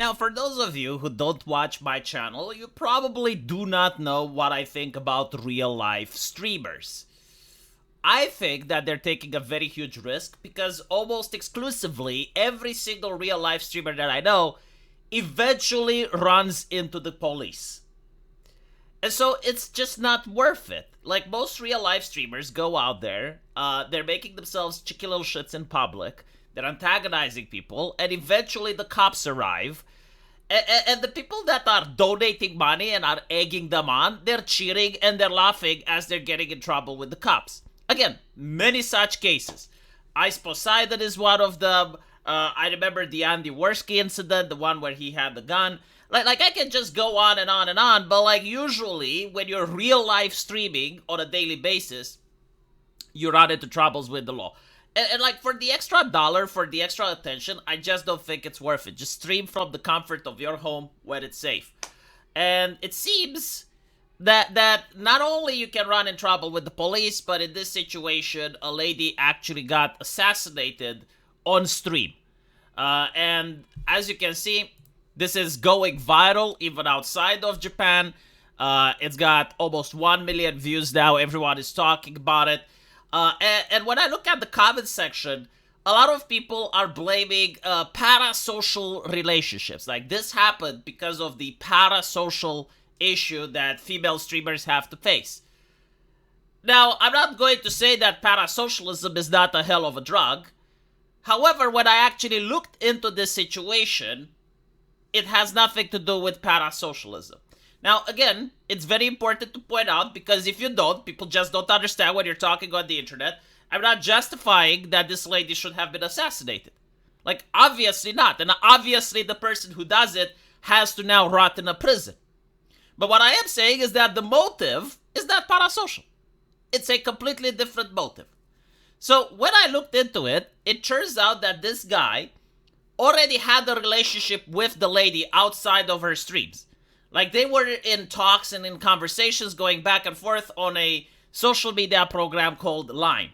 Now, for those of you who don't watch my channel, you probably do not know what I think about real life streamers. I think that they're taking a very huge risk because almost exclusively every single real life streamer that I know eventually runs into the police. And so it's just not worth it. Like most real life streamers go out there, they're making themselves cheeky little shits in public, they're antagonizing people, and eventually the cops arrive. And the people that are donating money and are egging them on, they're cheering and they're laughing as they're getting in trouble with the cops. Again, many such cases. Ice Poseidon is one of them. I remember the Andy Worski incident, the one where he had the gun. Like I can just go on and on and on, but like usually when you're real life streaming on a daily basis, you run into troubles with the law. And like for the extra dollar, for the extra attention, I just don't think it's worth it. Just stream from the comfort of your home where it's safe. And it seems that not only you can run in trouble with the police, but in this situation, a lady actually got assassinated on stream. And as you can see, this is going viral even outside of Japan. It's got almost 1 million views now. Everyone is talking about it. And when I look at the comments section, a lot of people are blaming parasocial relationships. Like this happened because of the parasocial issue that female streamers have to face. Now, I'm not going to say that parasocialism is not a hell of a drug. However, when I actually looked into this situation, it has nothing to do with parasocialism. Now, again, it's very important to point out because if you don't, people just don't understand when you're talking on the internet. I'm not justifying that this lady should have been assassinated. Like, obviously not. And obviously the person who does it has to now rot in a prison. But what I am saying is that the motive is not parasocial. It's a completely different motive. So when I looked into it, it turns out that this guy already had a relationship with the lady outside of her streams. Like they were in talks and in conversations going back and forth on a social media program called Line.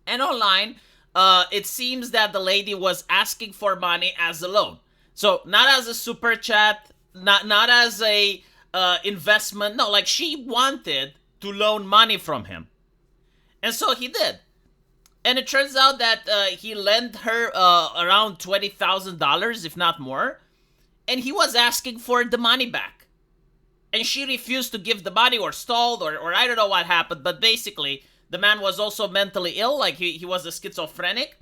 And online, it seems that the lady was asking for money as a loan. So not as a super chat, not as a investment. No, like she wanted to loan money from him. And so he did. And it turns out that he lent her around $20,000, if not more. And he was asking for the money back. And she refused to give the money or stalled or I don't know what happened. But basically, the man was also mentally ill. Like he was a schizophrenic.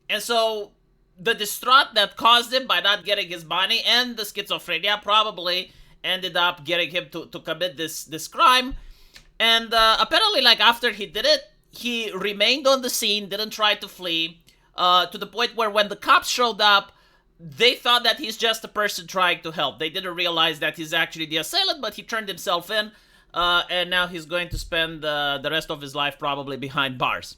And so the distraught that caused him by not getting his money and the schizophrenia probably ended up getting him to commit this crime. And apparently, like after he did it, he remained on the scene, didn't try to flee, to the point where when the cops showed up, they thought that he's just a person trying to help. They didn't realize that he's actually the assailant, but he turned himself in, and now he's going to spend the rest of his life probably behind bars.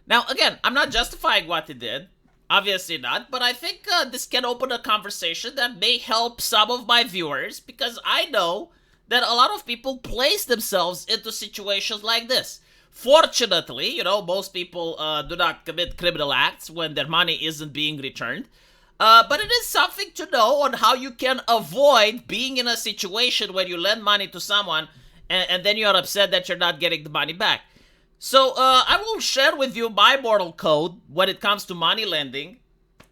Now, again, I'm not justifying what he did. Obviously not, but I think this can open a conversation that may help some of my viewers, because I know that a lot of people place themselves into situations like this. Fortunately, you know, most people do not commit criminal acts when their money isn't being returned. But it is something to know on how you can avoid being in a situation where you lend money to someone and then you're upset that you're not getting the money back. So I will share with you my moral code when it comes to money lending.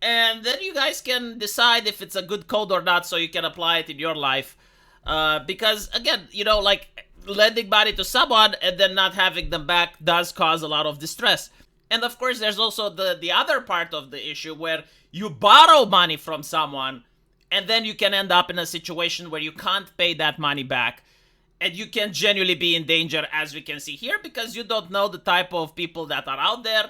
And then you guys can decide if it's a good code or not so you can apply it in your life. Because, again, you know, like lending money to someone and then not having them back does cause a lot of distress. And of course, there's also the other part of the issue where you borrow money from someone and then you can end up in a situation where you can't pay that money back and you can genuinely be in danger, as we can see here, because you don't know the type of people that are out there.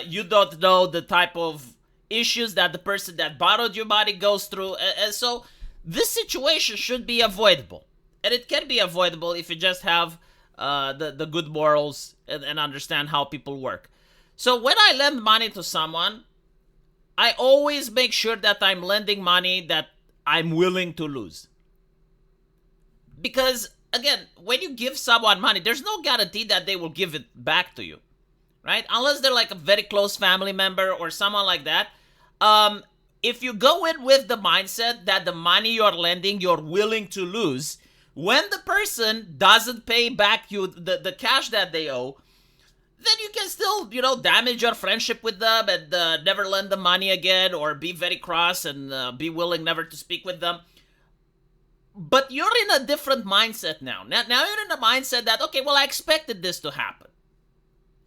You don't know the type of issues that the person that borrowed your money goes through. And so this situation should be avoidable. And it can be avoidable if you just have the good morals and understand how people work. So when I lend money to someone, I always make sure that I'm lending money that I'm willing to lose. Because, again, when you give someone money, there's no guarantee that they will give it back to you, right? Unless they're like a very close family member or someone like that. If you go in with the mindset that the money you're lending, you're willing to lose, when the person doesn't pay back you the cash that they owe, then you can still, damage your friendship with them and never lend them money again, or be very cross and be willing never to speak with them. But you're in a different mindset now. Now you're in a mindset that, okay, well, I expected this to happen.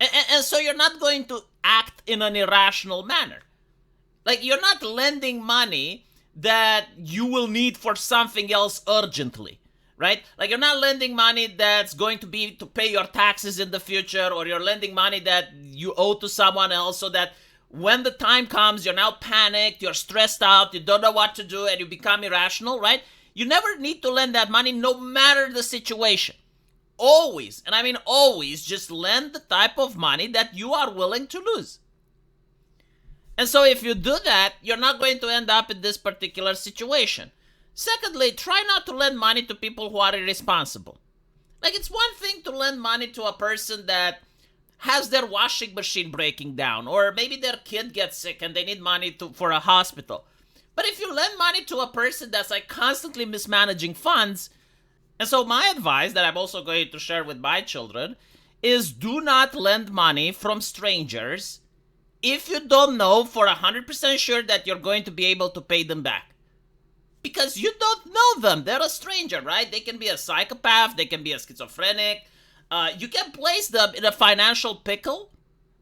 And so you're not going to act in an irrational manner. Like, you're not lending money that you will need for something else urgently, right? Like, you're not lending money that's going to be to pay your taxes in the future, or you're lending money that you owe to someone else so that when the time comes, you're now panicked, you're stressed out, you don't know what to do, and you become irrational, right? You never need to lend that money no matter the situation. Always, and I mean always, just lend the type of money that you are willing to lose. And so if you do that, you're not going to end up in this particular situation. Secondly, try not to lend money to people who are irresponsible. Like, it's one thing to lend money to a person that has their washing machine breaking down, or maybe their kid gets sick and they need money for a hospital. But if you lend money to a person that's like constantly mismanaging funds, and so my advice that I'm also going to share with my children is, do not lend money from strangers if you don't know for 100% sure that you're going to be able to pay them back. Because you don't know them. They're a stranger, right? They can be a psychopath. They can be a schizophrenic. You can place them in a financial pickle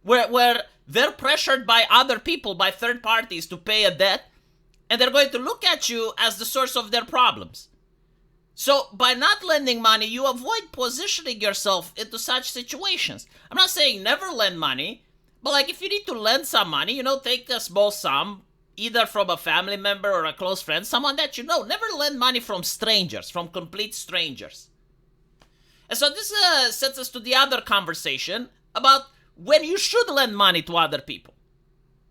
where they're pressured by other people, by third parties, to pay a debt. And they're going to look at you as the source of their problems. So by not lending money, you avoid positioning yourself into such situations. I'm not saying never lend money, but like, if you need to lend some money, take a small sum, either from a family member or a close friend, someone that you know. Never lend money from strangers, from complete strangers. And so this sets us to the other conversation about when you should lend money to other people.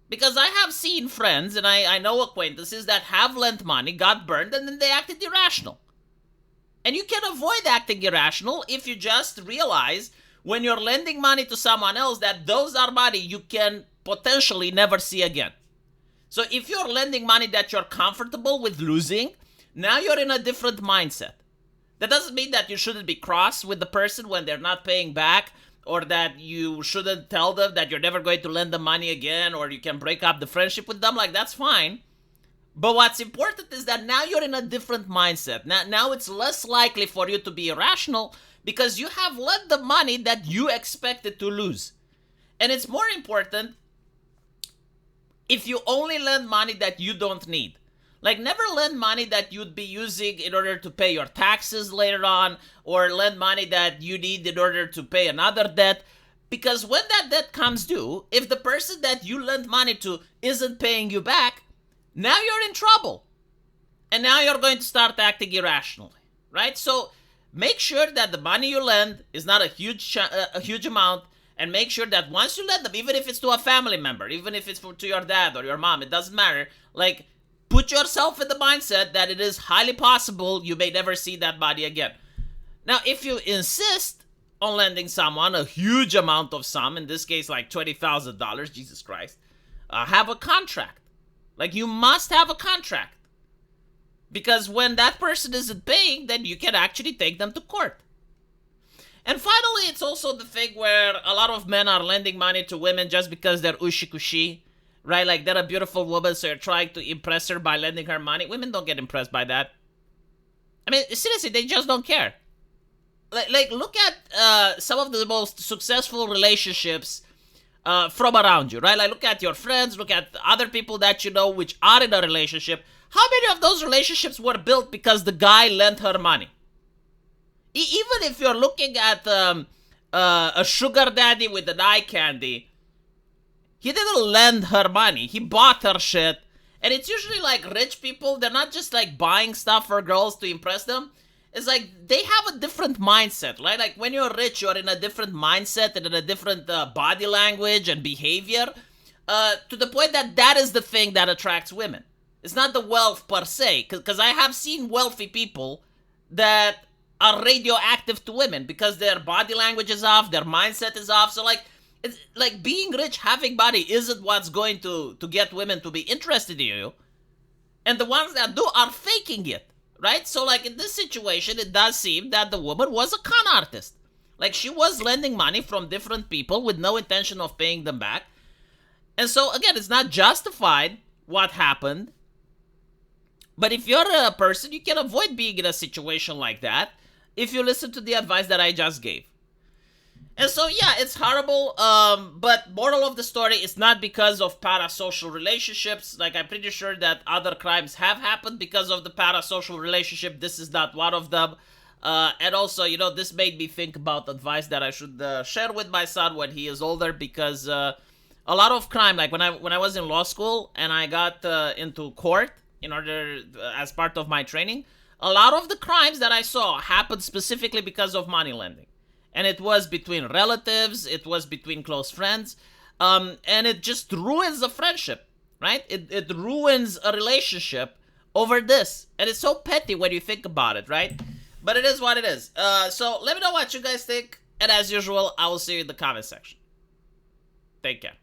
Because I have seen friends, and I know acquaintances that have lent money, got burned, and then they acted irrational. And you can avoid acting irrational if you just realize when you're lending money to someone else that those are money you can potentially never see again. So if you're lending money that you're comfortable with losing, now you're in a different mindset. That doesn't mean that you shouldn't be cross with the person when they're not paying back, or that you shouldn't tell them that you're never going to lend them money again, or you can break up the friendship with them. Like, that's fine. But what's important is that now you're in a different mindset. Now it's less likely for you to be irrational because you have lent the money that you expected to lose. And it's more important if you only lend money that you don't need. Like, never lend money that you'd be using in order to pay your taxes later on, or lend money that you need in order to pay another debt. Because when that debt comes due, if the person that you lent money to isn't paying you back, now you're in trouble. And now you're going to start acting irrationally, right? So make sure that the money you lend is not a huge amount, and make sure that once you lend them, even if it's to a family member, even if it's to your dad or your mom, it doesn't matter. Like, put yourself in the mindset that it is highly possible you may never see that money again. Now, if you insist on lending someone a huge amount of sum, in this case like $20,000, Jesus Christ, have a contract. Like, you must have a contract. Because when that person isn't paying, then you can actually take them to court. And finally, it's also the thing where a lot of men are lending money to women just because they're ushi-kushi, right? Like, they're a beautiful woman, so you're trying to impress her by lending her money. Women don't get impressed by that. I mean, seriously, they just don't care. Like look at some of the most successful relationships from around you, right? Like, look at your friends, look at other people that you know which are in a relationship. How many of those relationships were built because the guy lent her money? Even if you're looking at a sugar daddy with an eye candy, he didn't lend her money. He bought her shit. And it's usually like rich people. They're not just like buying stuff for girls to impress them. It's like they have a different mindset, right? Like, when you're rich, you're in a different mindset and in a different body language and behavior, to the point that that is the thing that attracts women. It's not the wealth per se, because I have seen wealthy people that are radioactive to women because their body language is off, their mindset is off. So like, it's like being rich, having money isn't what's going to get women to be interested in you. and the ones that do are faking it, right? So, like, in this situation, it does seem that the woman was a con artist. Like, she was lending money from different people with no intention of paying them back. And so, again, it's not justified what happened. But if you're a person, you can avoid being in a situation like that if you listen to the advice that I just gave. And so, yeah, it's horrible, but moral of the story is not because of parasocial relationships. Like, I'm pretty sure that other crimes have happened because of the parasocial relationship. This is not one of them. And also, this made me think about advice that I should share with my son when he is older, because a lot of crime, like when I was in law school and I got into court in order, as part of my training, a lot of the crimes that I saw happened specifically because of money lending. And it was between relatives, it was between close friends, and it just ruins a friendship, right? It ruins a relationship over this. And it's so petty when you think about it, right? But it is what it is. So let me know what you guys think. And as usual, I will see you in the comment section. Take care.